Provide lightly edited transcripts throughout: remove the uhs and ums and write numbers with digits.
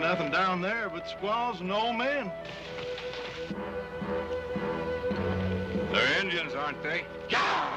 nothing down there but squaws and old men. They're Indians, aren't they? Yeah!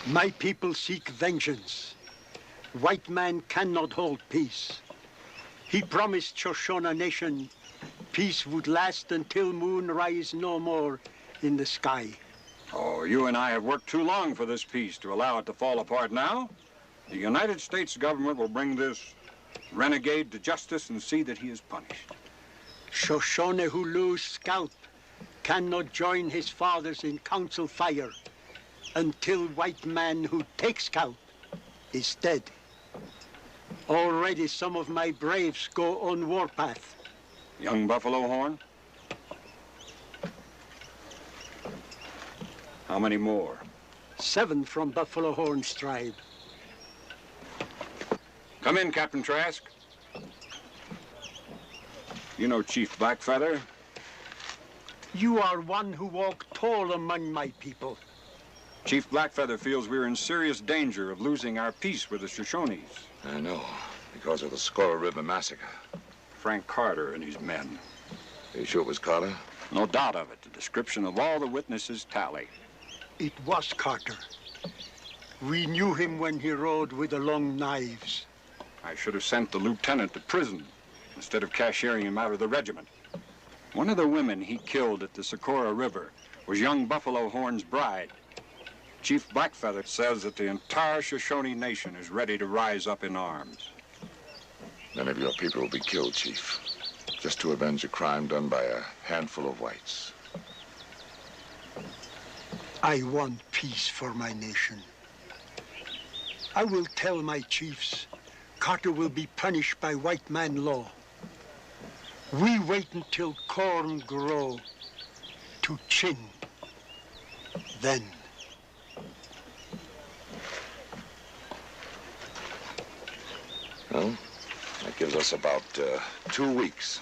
My people seek vengeance. White man cannot hold peace. He promised Shoshone nation peace would last until moon rise no more in the sky. Oh, you and I have worked too long for this peace to allow it to fall apart now. The United States government will bring this renegade to justice and see that he is punished. Shoshone who lose scalp cannot join his fathers in council fire until white man who takes scalp is dead. Already some of my braves go on warpath. Young Buffalo Horn? How many more? 7 from Buffalo Horn's tribe. Come in, Captain Trask. You know Chief Blackfeather? You are one who walk tall among my people. Chief Blackfeather feels we're in serious danger of losing our peace with the Shoshones. I know, because of the Squirrel River massacre. Frank Carter and his men. Are you sure it was Carter? No doubt of it. The description of all the witnesses tally. It was Carter. We knew him when he rode with the long knives. I should have sent the lieutenant to prison instead of cashiering him out of the regiment. One of the women he killed at the Socorro River was young Buffalo Horn's bride. Chief Blackfeather says that the entire Shoshone nation is ready to rise up in arms. Many of your people will be killed, Chief, just to avenge a crime done by a handful of whites. I want peace for my nation. I will tell my chiefs Carter will be punished by white man law. We wait until corn grow to chin. Then. Well, that gives us about 2 weeks.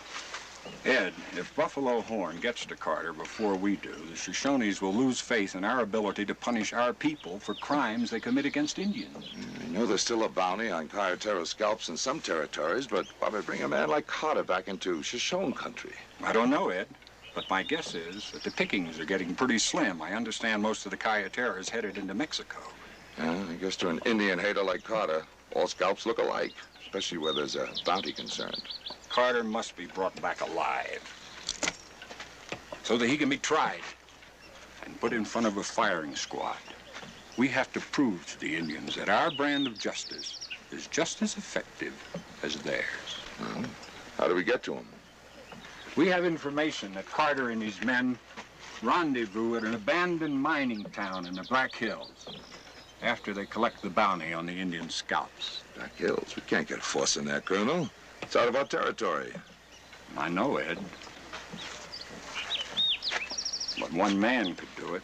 Ed, if Buffalo Horn gets to Carter before we do, the Shoshones will lose faith in our ability to punish our people for crimes they commit against Indians. I know there's still a bounty on Kayatero scalps in some territories, but why would bring a man like Carter back into Shoshone country? I don't know, Ed, but my guess is that the pickings are getting pretty slim. I understand most of the Kayatero is headed into Mexico. Yeah, I guess to an Indian hater like Carter, all scalps look alike, especially where there's a bounty concerned. Carter must be brought back alive so that he can be tried and put in front of a firing squad. We have to prove to the Indians that our brand of justice is just as effective as theirs. Well, how do we get to him? We have information that Carter and his men rendezvous at an abandoned mining town in the Black Hills after they collect the bounty on the Indian scalps. Black Hills? We can't get a force in there, Colonel. It's out of our territory. I know, Ed. But one man could do it.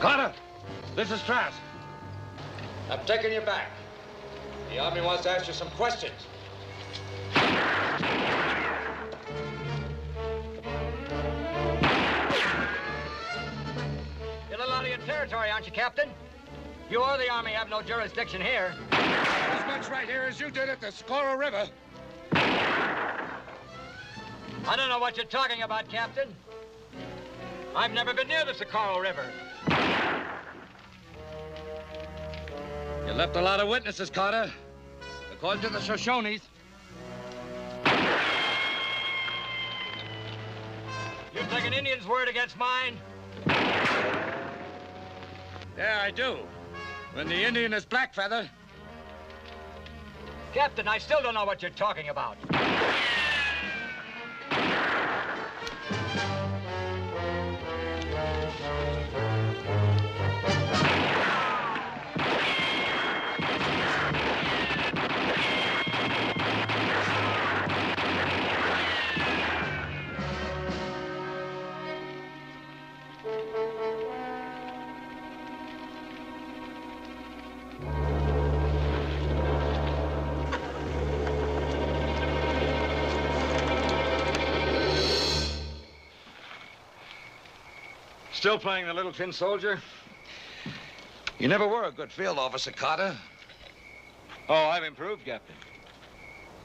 Carter, this is Trask. I'm taking you back. The Army wants to ask you some questions. You're a little out of your territory, aren't you, Captain? You or the Army have no jurisdiction here. As much right here as you did at the Socorro River. I don't know what you're talking about, Captain. I've never been near the Socorro River. You left a lot of witnesses, Carter. According to the Shoshones. You take an Indian's word against mine? Yeah, I do. When the Indian is Blackfeather. Captain, I still don't know what you're talking about. Still playing the little tin soldier? You never were a good field officer, Carter. Oh, I've improved, Captain.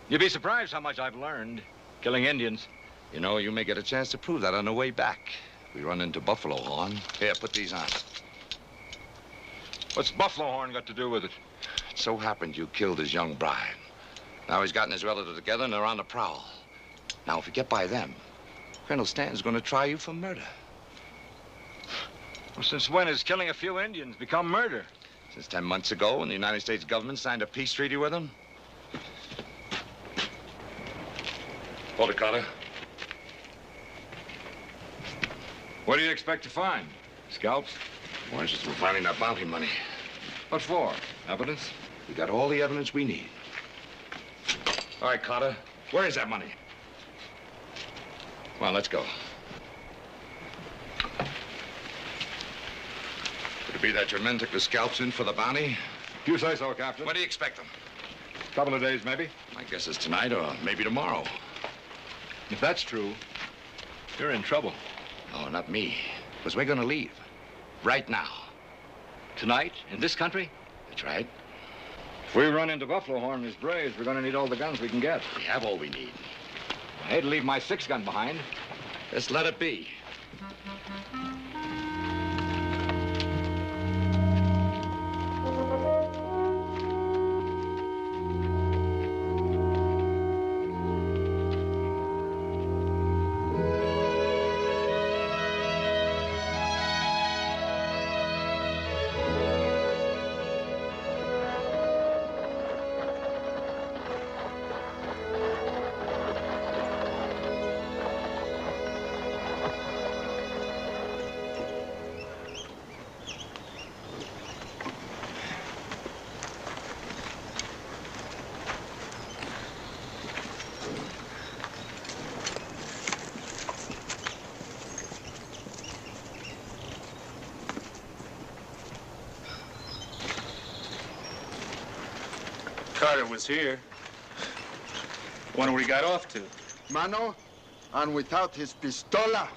You'd be surprised how much I've learned killing Indians. You know, you may get a chance to prove that on the way back. We run into Buffalo Horn. Here, put these on. What's Buffalo Horn got to do with it? It so happened you killed his young bride. Now he's gotten his relatives together and they're on the prowl. Now, if you get by them, Colonel Stanton's going to try you for murder. Well, since when has killing a few Indians become murder? Since 10 months ago, when the United States government signed a peace treaty with them. Hold it, Carter. What do you expect to find? Scalps? Well, it's just we're finding that bounty money. What for? Evidence? We got all the evidence we need. All right, Carter. Where is that money? Come on, let's go. Could it be that your men took the scalps in for the bounty? You say so, Captain. When do you expect them? Couple of days, maybe. My guess is tonight or maybe tomorrow. If that's true, you're in trouble. No, not me. Because we're going to leave. Right now. Tonight? In this country? That's right. If we run into Buffalo Horn and his braves, we're going to need all the guns we can get. We have all we need. I hate to leave my 6-gun behind. Just let it be. Carter was here. Wonder what he got off to. Mano, and without his pistola.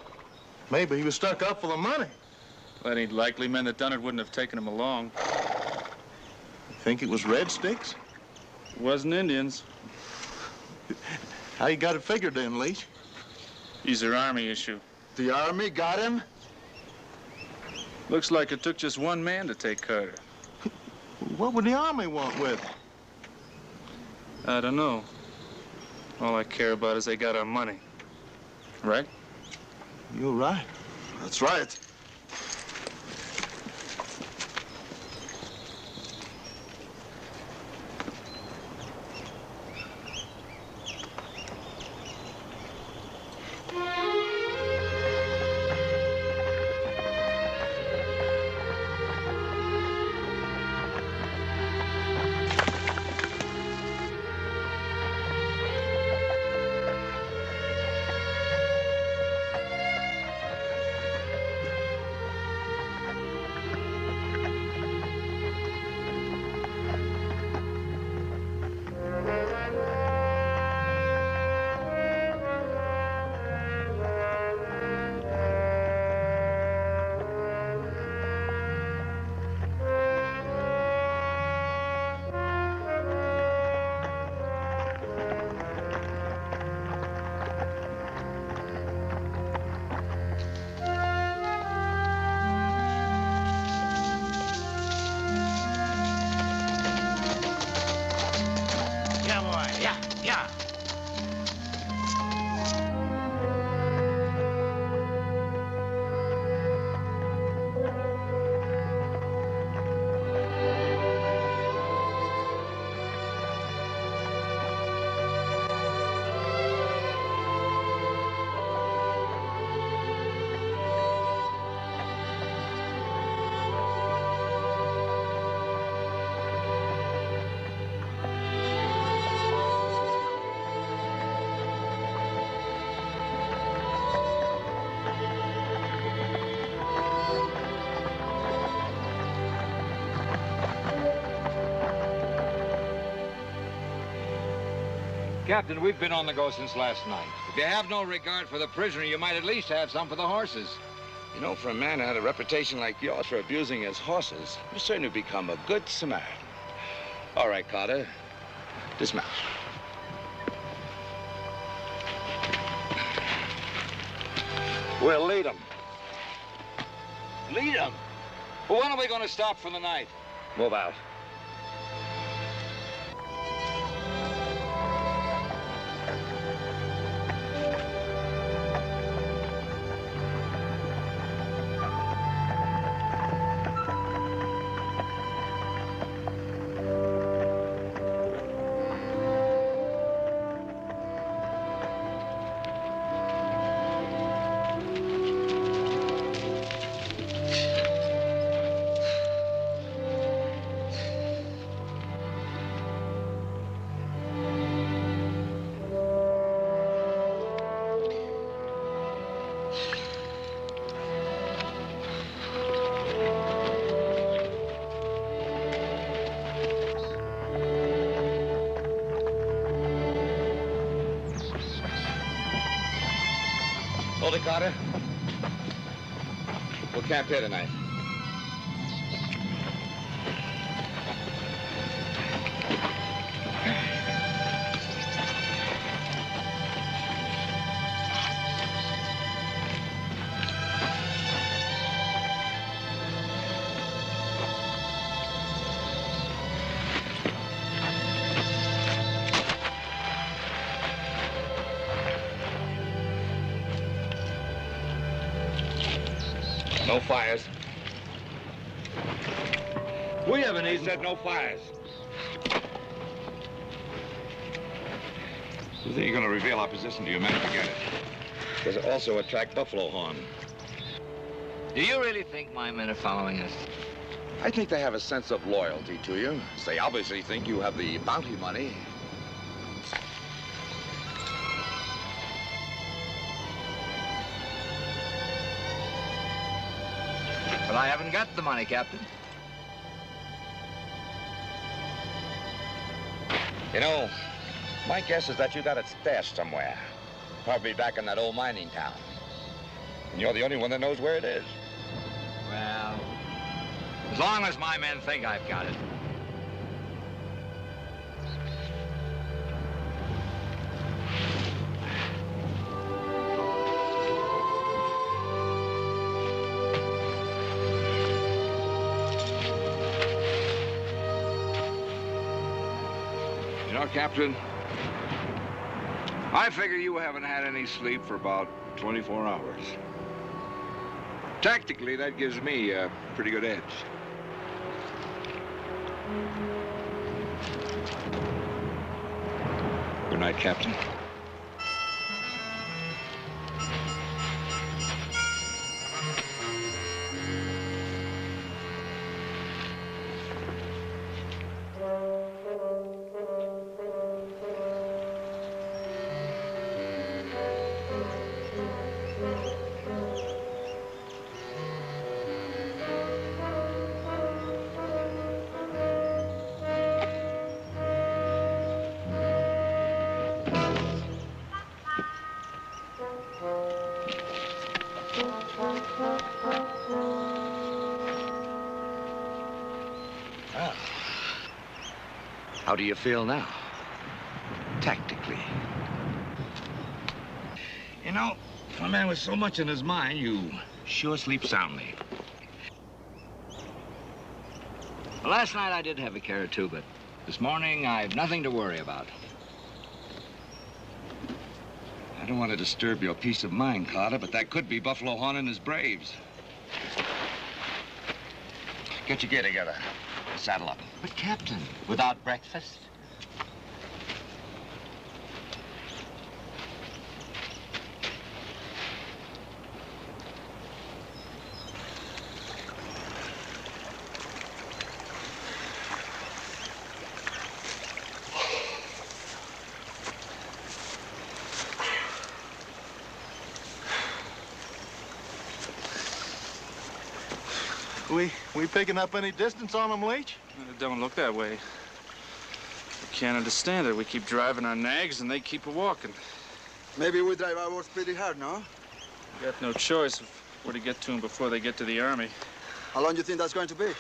Maybe he was stuck up for the money. That ain't likely. Men that done it wouldn't have taken him along. Think it was red sticks? It wasn't Indians. How you got it figured then, Leach? These are Army issue. The Army got him? Looks like it took just one man to take Carter. What would the Army want with him? I don't know. All I care about is they got our money. Right? You're right. That's right. Captain, we've been on the go since last night. If you have no regard for the prisoner, you might at least have some for the horses. You know, for a man who had a reputation like yours for abusing his horses, you certainly become a good Samaritan. All right, Carter. Dismount. We'll lead them. Lead them? Well, when are we going to stop for the night? Move out. Hold it, Carter. We'll camp here tonight. No fires. We haven't even said no fires. You think you're going to reveal our position to your men? Forget it. Does it also attract buffalo horn? Do you really think my men are following us? I think they have a sense of loyalty to you. They obviously think you have the bounty money. But I haven't got the money, Captain. You know, my guess is that you got it stashed somewhere. Probably back in that old mining town. And you're the only one that knows where it is. Well, as long as my men think I've got it. You know, Captain, I figure you haven't had any sleep for about 24 hours. Tactically, that gives me a pretty good edge. Good night, Captain. How do you feel now? Tactically. You know, for a man with so much in his mind, you sure sleep soundly. Well, last night I did have a care or two, but this morning I've nothing to worry about. I don't want to disturb your peace of mind, Carter, but that could be Buffalo Horn and his braves. Get your gear together. Saddle up. But, Captain, without breakfast? We picking up any distance on them, Leach? It don't look that way. I can't understand it. We keep driving our nags and they keep walking. Maybe we drive ours pretty hard, no? We got no choice of where to get to them before they get to the army. How long do you think that's going to be?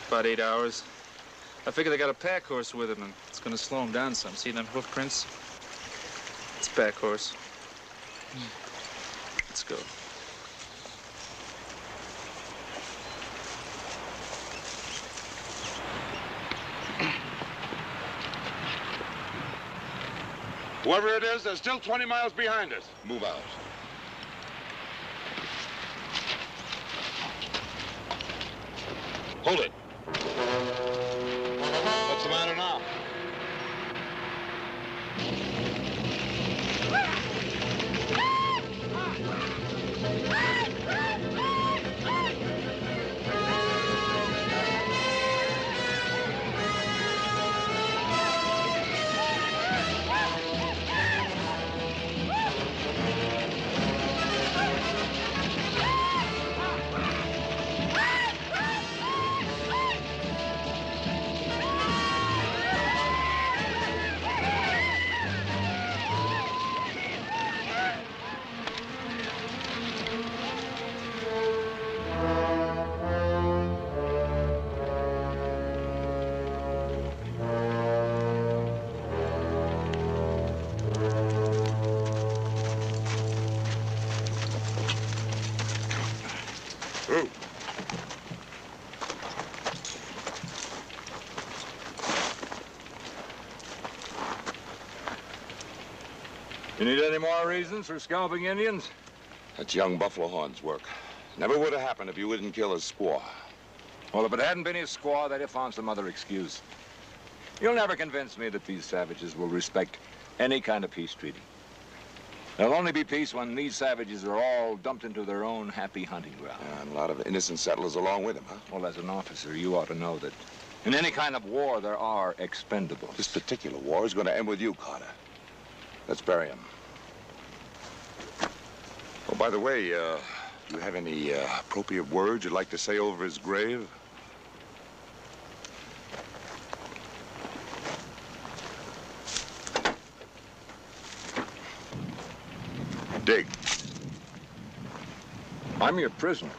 About 8 hours. I figure they got a pack horse with them, and it's going to slow them down some. See them hoof prints? It's a pack horse. Let's go. Whoever it is, they're still 20 miles behind us. Move out. Hold it. What's the matter now? You need any more reasons for scalping Indians? That's young Buffalo Horn's work. Never would have happened if you didn't kill his squaw. Well, if it hadn't been his squaw, they'd have found some other excuse. You'll never convince me that these savages will respect any kind of peace treaty. There'll only be peace when these savages are all dumped into their own happy hunting ground. And a lot of innocent settlers along with him, huh? Well, as an officer, you ought to know that in any kind of war, there are expendables. This particular war is going to end with you, Carter. Let's bury him. Oh, by the way, do you have any appropriate words you'd like to say over his grave? Dig. I'm your prisoner.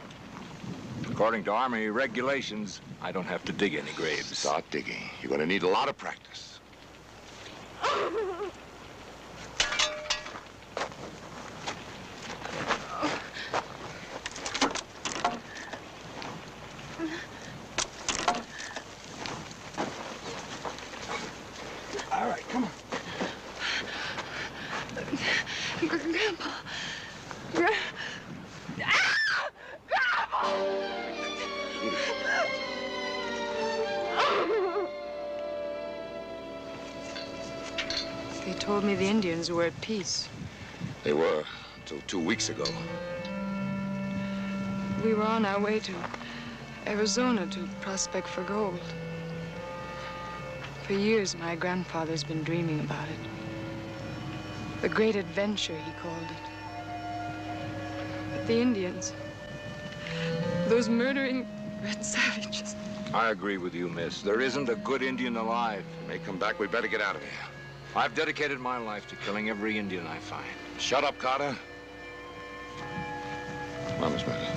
According to Army regulations, I don't have to dig any graves. Start digging. You're going to need a lot of practice. All right, come on. Grandpa. They told me the Indians were at peace. They were, until 2 weeks ago. We were on our way to Arizona to prospect for gold. For years, my grandfather's been dreaming about it. The great adventure, he called it. But the Indians, those murdering red savages. I agree with you, miss. There isn't a good Indian alive. He may come back. We better get out of here. I've dedicated my life to killing every Indian I find. Shut up, Carter. Come on, Miss Meadows.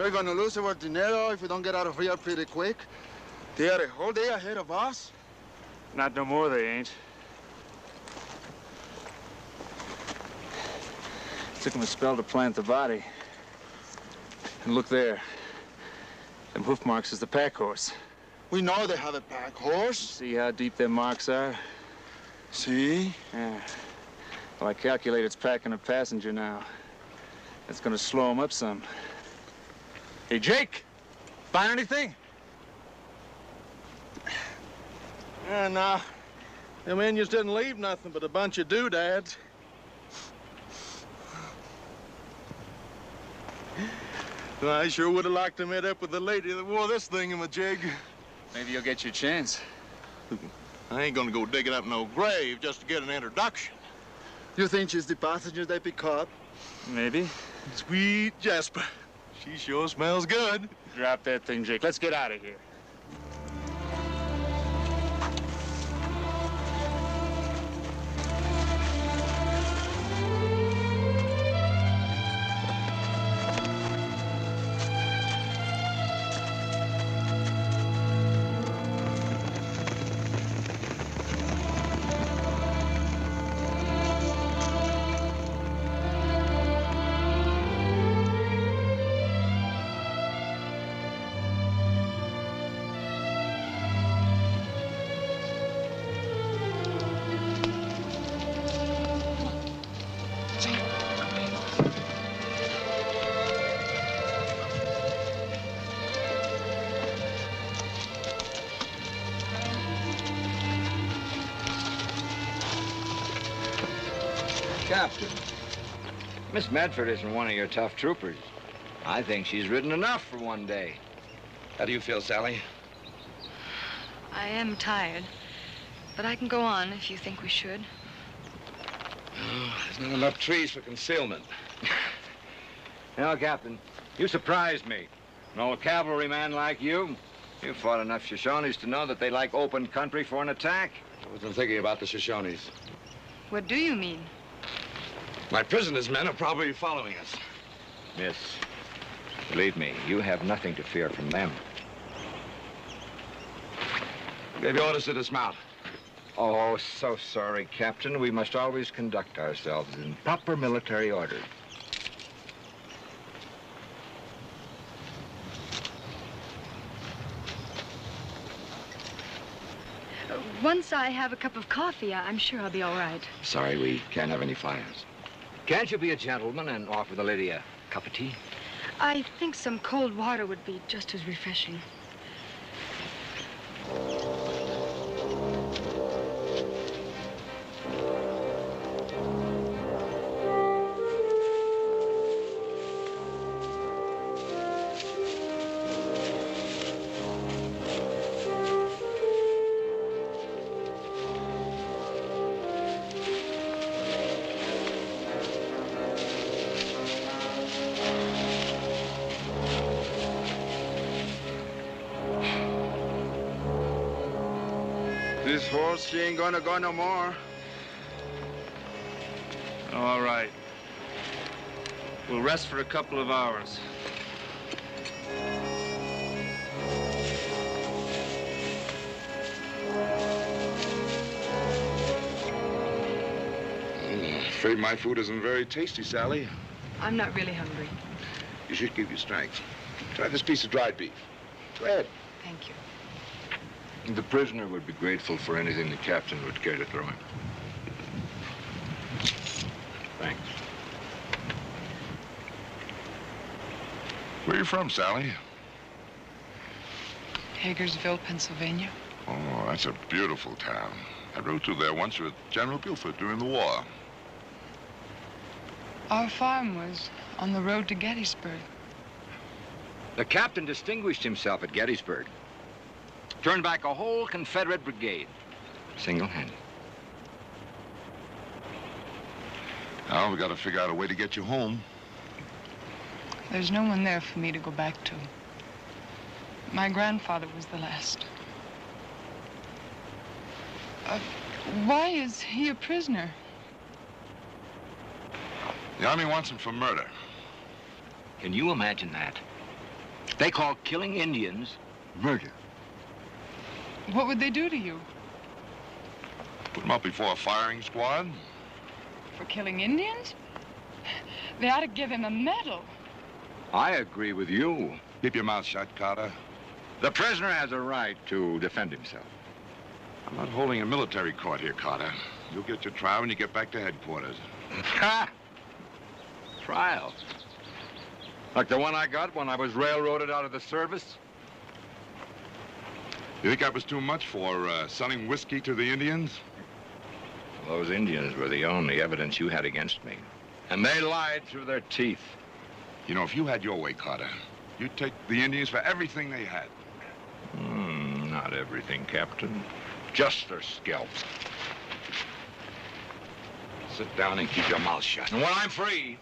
We're gonna lose our dinero if we don't get out of here pretty quick. They are a whole day ahead of us. Not no more, they ain't. Took them a spell to plant the body. And look there. Them hoof marks is the pack horse. We know they have a pack horse. See how deep them marks are? See? Yeah. Well, I calculate it's packing a passenger now. That's gonna slow him up some. Hey, Jake, find anything? Yeah, nah. Them Indians didn't leave nothing but a bunch of doodads. Well, I sure would have liked to meet up with the lady that wore this thingamajig. Maybe you'll get your chance. I ain't gonna go digging up no grave just to get an introduction. You think she's the passenger they pick up? Maybe. Sweet Jasper. She sure smells good. Drop that thing, Jake. Let's get out of here. Captain, Miss Medford isn't one of your tough troopers. I think she's ridden enough for one day. How do you feel, Sally? I am tired, but I can go on if you think we should. Oh, there's not enough trees for concealment. You know, Captain, you surprised me. An old cavalryman like you, you've fought enough Shoshones to know that they like open country for an attack. I wasn't thinking about the Shoshones. What do you mean? My prisoners' men are probably following us. Miss, believe me, you have nothing to fear from them. Gave you orders to dismount. Oh, so sorry, Captain. We must always conduct ourselves in proper military order. Once I have a cup of coffee, I'm sure I'll be all right. Sorry, we can't have any fires. Can't you be a gentleman and offer the lady a cup of tea? I think some cold water would be just as refreshing. This horse, she ain't gonna go no more. All right. We'll rest for a couple of hours. I'm afraid my food isn't very tasty, Sally. I'm not really hungry. You should keep your strength. Try this piece of dried beef. Go ahead. Thank you. The prisoner would be grateful for anything the captain would care to throw him. Thanks. Where are you from, Sally? Hagersville, Pennsylvania. Oh, that's a beautiful town. I rode through there once with General Buford during the war. Our farm was on the road to Gettysburg. The captain distinguished himself at Gettysburg. Turned back a whole Confederate brigade, single-handed. Now we got to figure out a way to get you home. There's no one there for me to go back to. My grandfather was the last. Why is he a prisoner? The Army wants him for murder. Can you imagine that? They call killing Indians murder. What would they do to you? Put them up before a firing squad. For killing Indians? They ought to give him a medal. I agree with you. Keep your mouth shut, Carter. The prisoner has a right to defend himself. I'm not holding a military court here, Carter. You'll get your trial when you get back to headquarters. Ha! Trial? Like the one I got when I was railroaded out of the service? You think that was too much for selling whiskey to the Indians? Those Indians were the only evidence you had against me. And they lied through their teeth. You know, if you had your way, Carter, you'd take the Indians for everything they had. Not everything, Captain. Just their scalps. Sit down and keep your mouth shut. And when I'm free,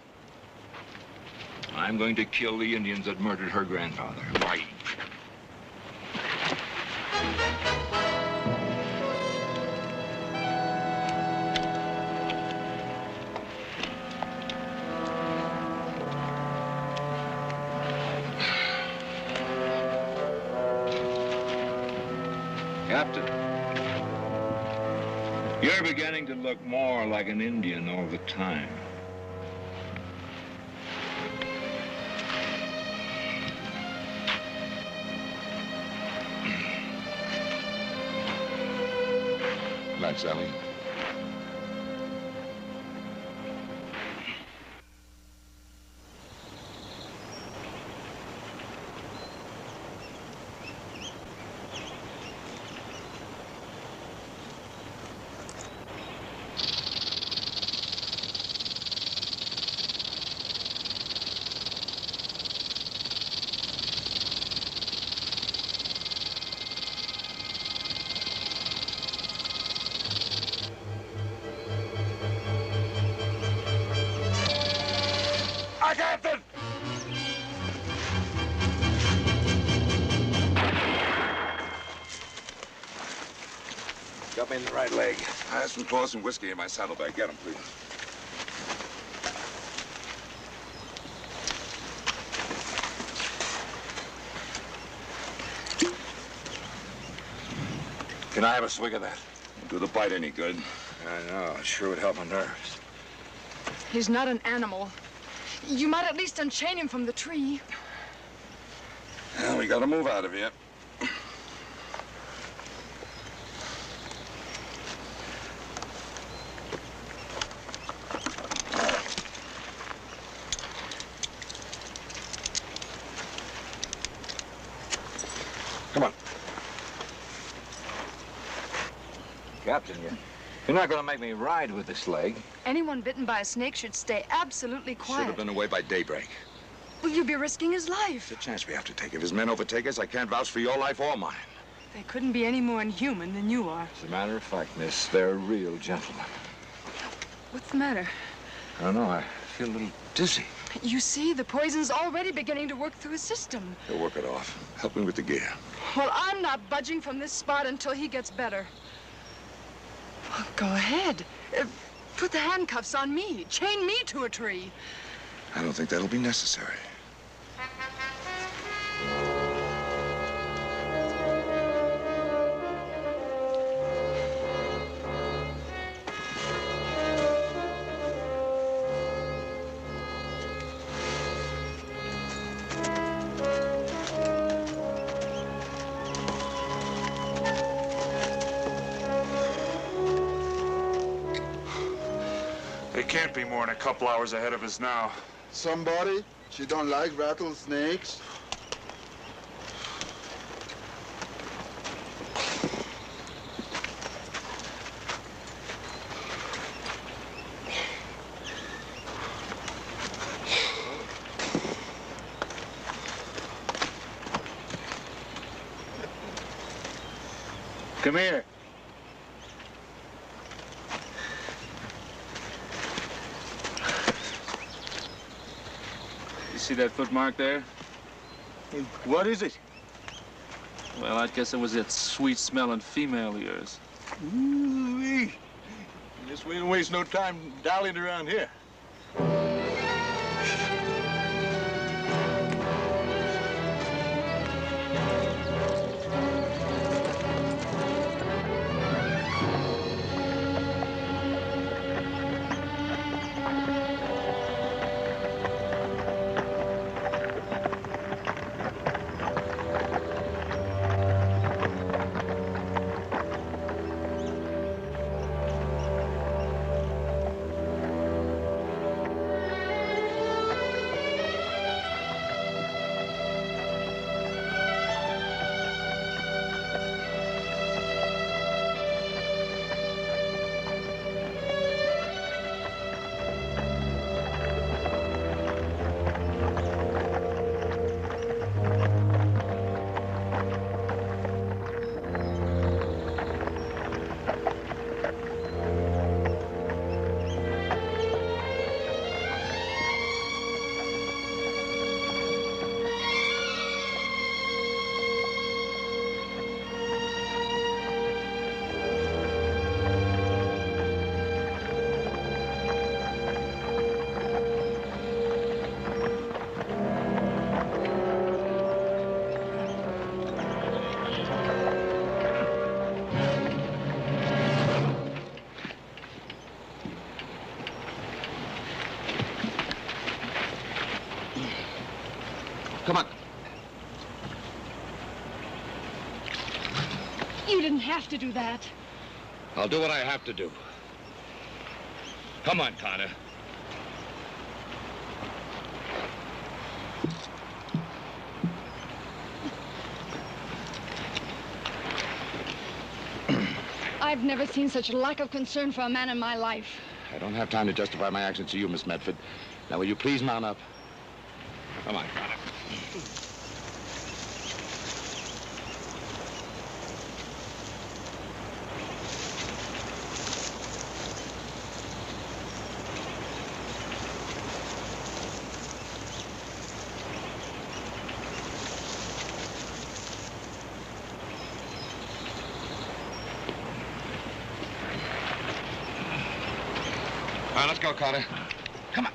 I'm going to kill the Indians that murdered her grandfather. Why? Captain, you're beginning to look more like an Indian all the time. Night, Sally. Captain! Got me in the right leg. I have some clothes and whiskey in my saddlebag. Get them, please. Can I have a swig of that? Won't do the bite any good. I know. It sure would help my nerves. He's not an animal. You might at least unchain him from the tree. Well, we gotta move out of here. Come on. Captain, you're not going to make me ride with this leg. Anyone bitten by a snake should stay absolutely quiet. Should have been away by daybreak. Well, you'd be risking his life. It's a chance we have to take. If his men overtake us, I can't vouch for your life or mine. They couldn't be any more inhuman than you are. As a matter of fact, miss, they're real gentlemen. What's the matter? I don't know. I feel a little dizzy. You see, the poison's already beginning to work through his system. He'll work it off. Help me with the gear. Well, I'm not budging from this spot until he gets better. Well, go ahead. Put the handcuffs on me. Chain me to a tree. I don't think that'll be necessary. They can't be more than a couple hours ahead of us now. Somebody? She don't like rattlesnakes? Come here. See that footmark there? What is it? Well, I guess it was that sweet-smelling female of yours. Ooh-wee. Guess we didn't waste no time dallying around here. You didn't have to do that. I'll do what I have to do. Come on, Carter. I've never seen such a lack of concern for a man in my life. I don't have time to justify my actions to you, Miss Medford. Now, will you please mount up? Come on, Carter. All right, let's go, Carter. Come on.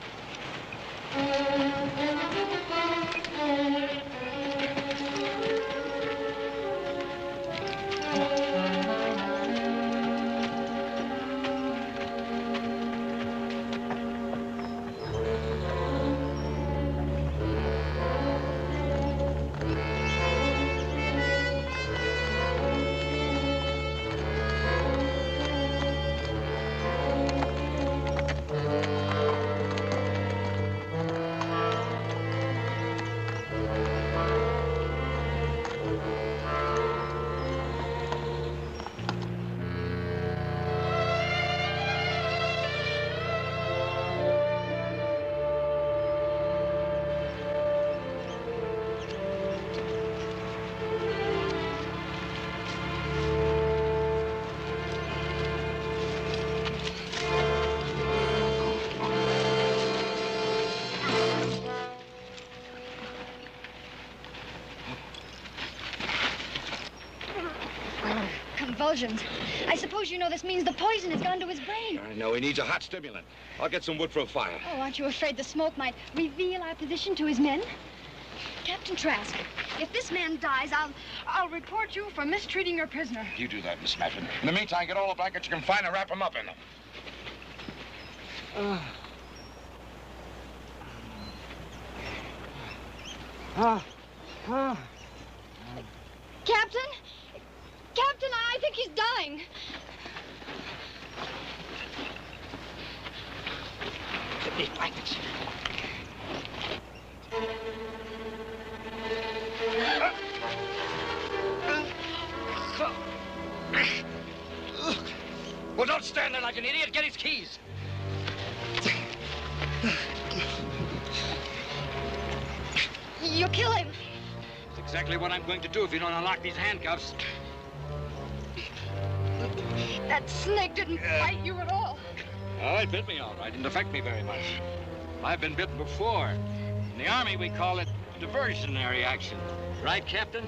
Convulsions. I suppose you know this means the poison has gone to his brain. I know. He needs a hot stimulant. I'll get some wood for a fire. Oh, aren't you afraid the smoke might reveal our position to his men? Captain Trask, if this man dies, I'll report you for mistreating your prisoner. You do that, Miss Medford. In the meantime, get all the blankets you can find and wrap him up in them. Captain? Captain, I think he's dying. Get these blankets. Well, don't stand there like an idiot. Get his keys. You'll kill him. That's exactly what I'm going to do if you don't unlock these handcuffs. That snake didn't bite you at all. Oh, it bit me all right. Didn't affect me very much. I've been bitten before. In the Army, we call it diversionary action. Right, Captain?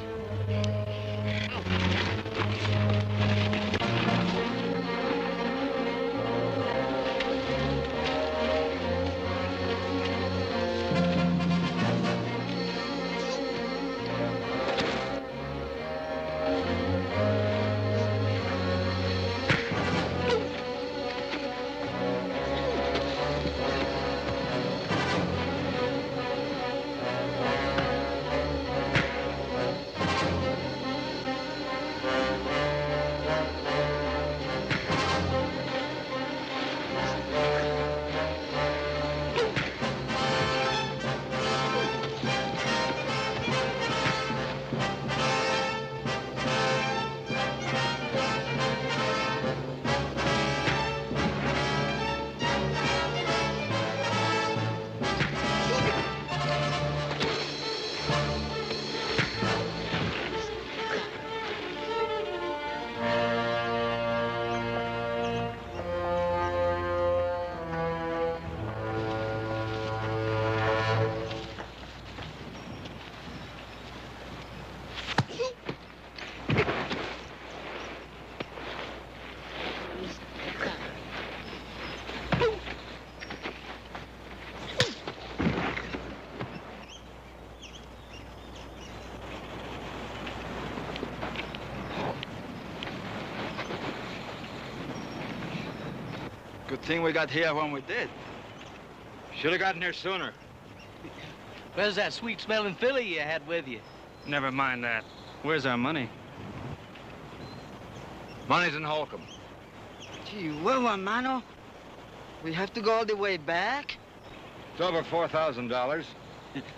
Good thing we got here when we did. Should have gotten here sooner. Where's that sweet-smelling filly you had with you? Never mind that. Where's our money? Money's in Holcomb. Gee, well, mano. We have to go all the way back? It's over $4,000.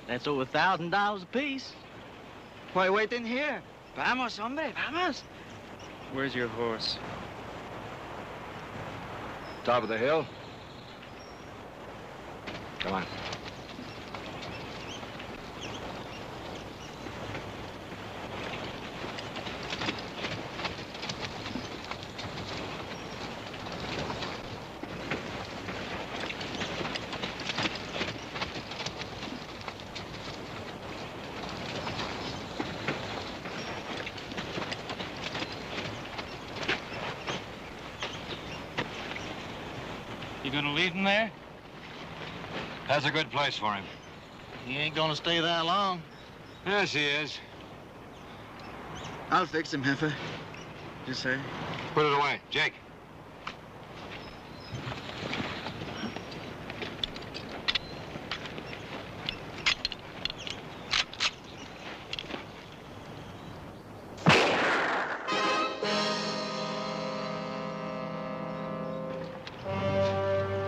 That's over $1,000 apiece. Why wait in here? Vamos, hombre, vamos. Where's your horse? Top of the hill. Come on. You gonna leave him there? That's a good place for him. He ain't gonna stay that long. Yes, he is. I'll fix him, Heifer. You say? Put it away. Jake.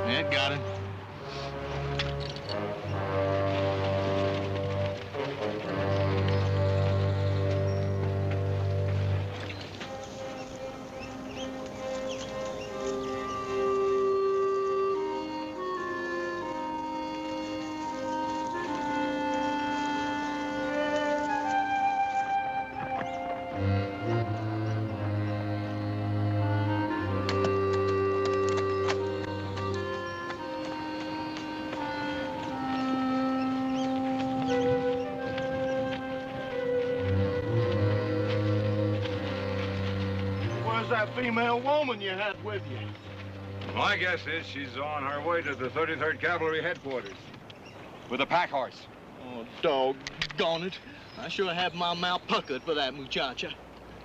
Ed got him. Where's that female woman you had with you? My guess is she's on her way to the 33rd Cavalry headquarters with a pack horse. Oh, doggone it. I sure have my mouth puckered for that muchacha.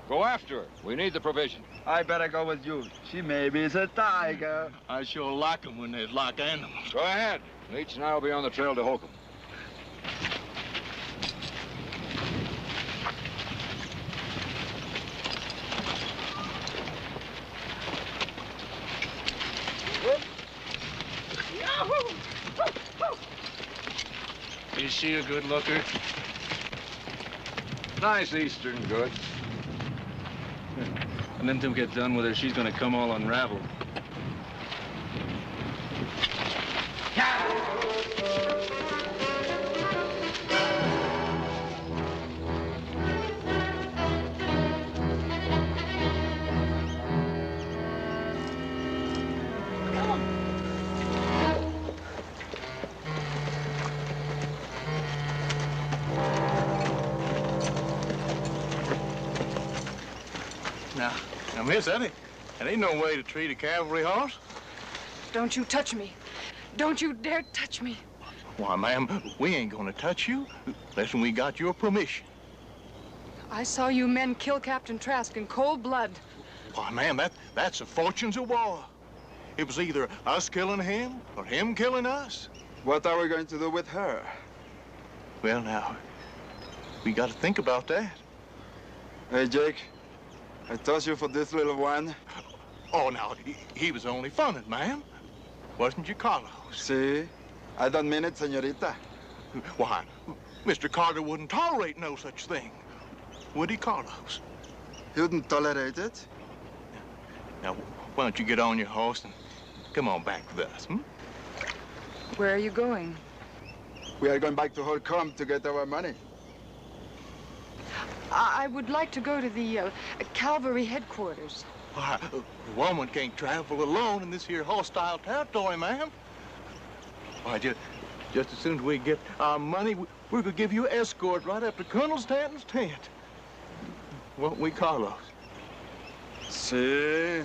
Go after her. We need the provision. I better go with you. She maybe is a tiger. I sure like 'em when they're like animals. Go ahead. Leach and I will be on the trail to Holcomb. Is she a good looker? Nice Eastern good. And then till we get done with her, she's gonna come all unraveled. Now, miss, that ain't no way to treat a cavalry horse. Don't you touch me. Don't you dare touch me. Why, ma'am, we ain't gonna touch you unless we got your permission. I saw you men kill Captain Trask in cold blood. Why, ma'am, that's the fortunes of war. It was either us killing him or him killing us. What are we going to do with her? Well, now, we got to think about that. Hey, Jake, I toss you for this little one. Oh, now, he was only funning, ma'am. Wasn't you, Carlos? See? I don't mean it, señorita. Why, Mr. Carter wouldn't tolerate no such thing. Would he, Carlos? He wouldn't tolerate it? Now, why don't you get on your horse and come on back with us, hmm? Where are you going? We are going back to Holcomb to get our money. I would like to go to the cavalry headquarters. Why, a woman can't travel alone in this here hostile territory, ma'am. Why, just as soon as we get our money, we're gonna give you escort right up to Colonel Stanton's tent. Won't we, Carlos? See?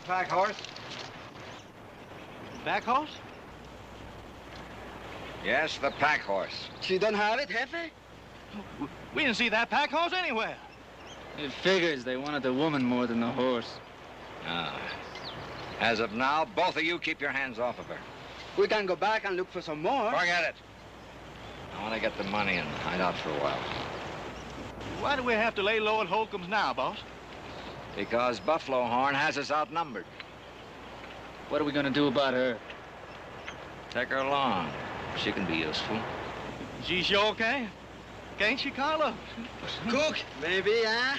pack horse? Back horse? Yes, the pack horse. She don't have it, Jefe? We didn't see that pack horse anywhere. It figures they wanted the woman more than the horse. Ah. As of now, both of you keep your hands off of her. We can go back and look for some more. Forget it. I want to get the money and hide out for a while. Why do we have to lay low at Holcomb's now, boss? Because Buffalo Horn has us outnumbered. What are we gonna do about her? Take her along. She can be useful. She sure can. Can't she, Carlo? Cook, maybe, huh?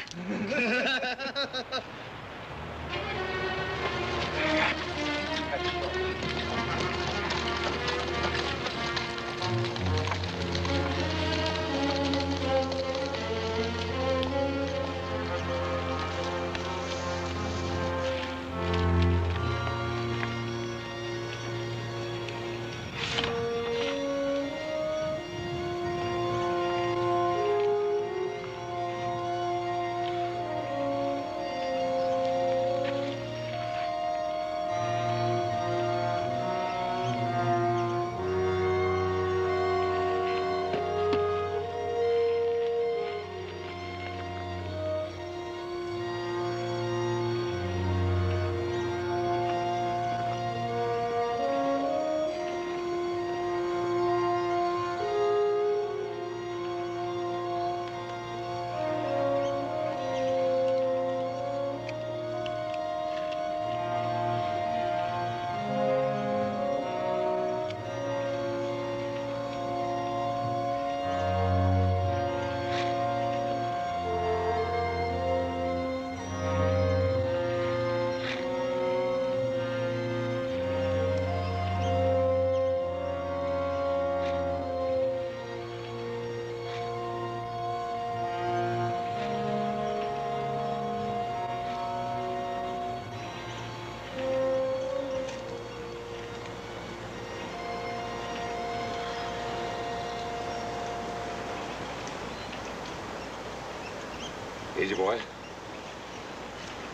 Easy, boy.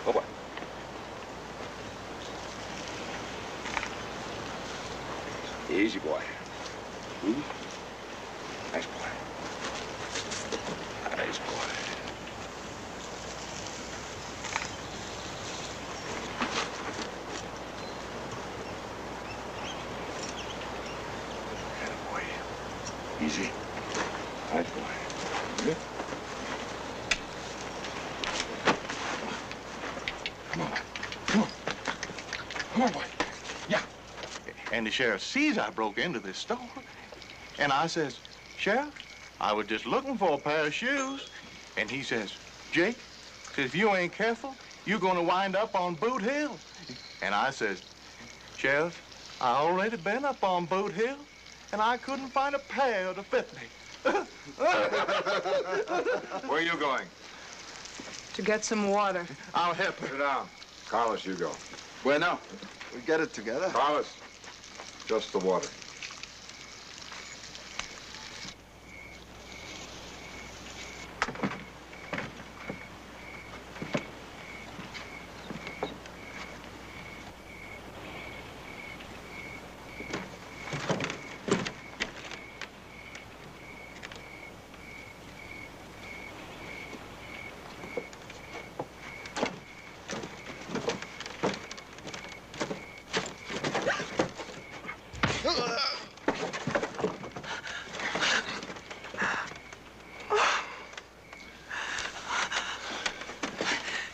Oh, boy. Easy, boy. Ooh. Nice boy. Nice boy. Attaboy. Easy. Nice boy. Good. Come on, boy. Yeah. And the sheriff sees I broke into this store. And I says, Sheriff, I was just looking for a pair of shoes. And he says, Jake, says, if you ain't careful, you're going to wind up on Boot Hill. And I says, Sheriff, I already been up on Boot Hill, and I couldn't find a pair to fit me. Where are you going? To get some water. I'll help her. Sit down. Carlos, you go. Bueno, we get it together. Carlos, just the water.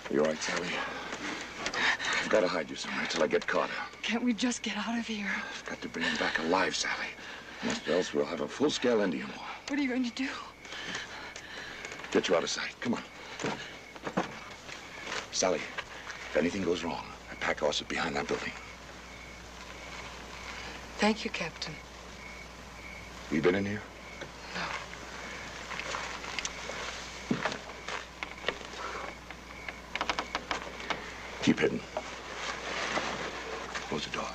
You all right, Sally? I've got to hide you somewhere till I get Carter. Can't we just get out of here? I've got to bring him back alive, Sally. Or else we'll have a full-scale Indian war. What are you going to do? Get you out of sight. Come on. Sally, if anything goes wrong, that pack horse is behind that building. Thank you, Captain. You been in here? No. Keep hidden. Close the door.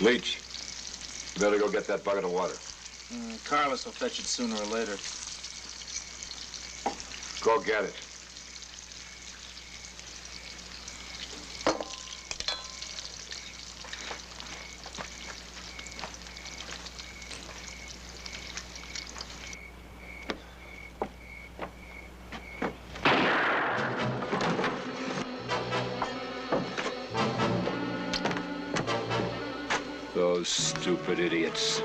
Leach, you better go get that bucket of water. Carlos will fetch it sooner or later. Go get it. Those stupid idiots.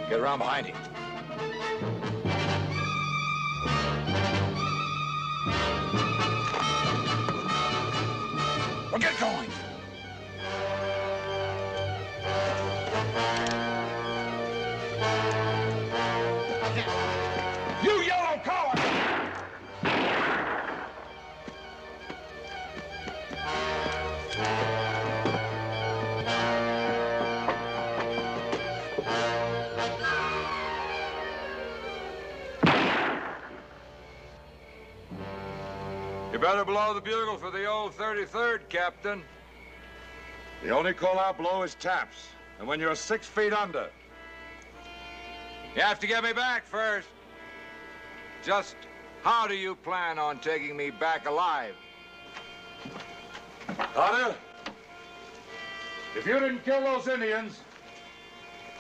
Get around behind him. Well, get going. You yellow coward! You better blow the bugle for the old 33rd, Captain. The only call-out blow is taps, and when you're 6 feet under. You have to get me back first. Just how do you plan on taking me back alive? Carter, if you didn't kill those Indians,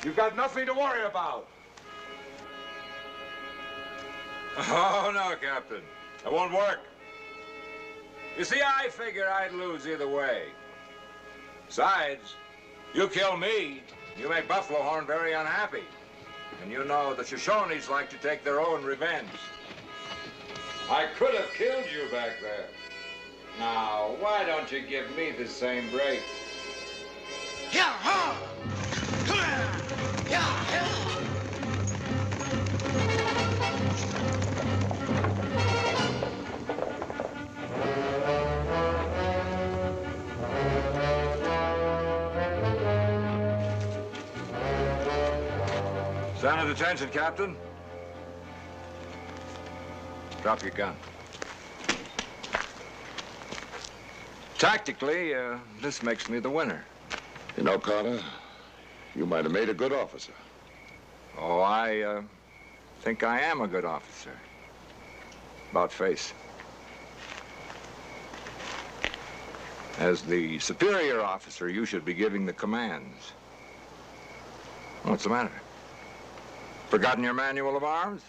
you've got nothing to worry about. Oh, no, Captain. It won't work. You see, I figured I'd lose either way. Besides, you kill me, you make Buffalo Horn very unhappy. And you know the Shoshones like to take their own revenge. I could have killed you back there. Now, why don't you give me the same break? Yeah-ha! Yeah-ha! Stand at attention, Captain. Drop your gun. Tactically, this makes me the winner. You know, Carter, you might have made a good officer. Oh, I think I am a good officer. About face. As the superior officer, you should be giving the commands. What's the matter? Forgotten your manual of arms?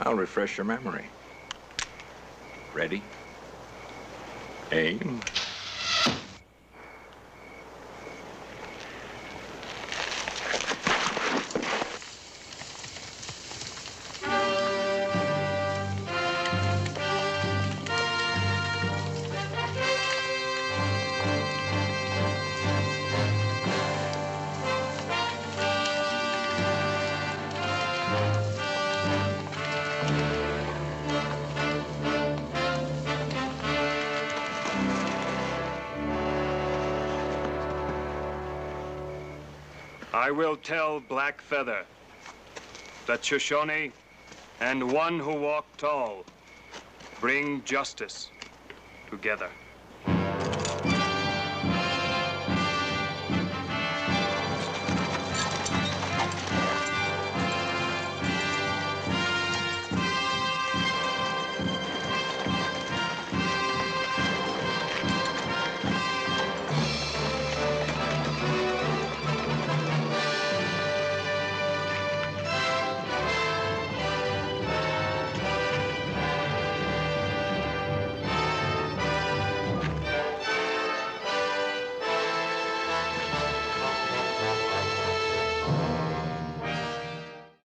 I'll refresh your memory. Ready? Aim. I will tell Black Feather that Shoshone and one who walked tall bring justice together.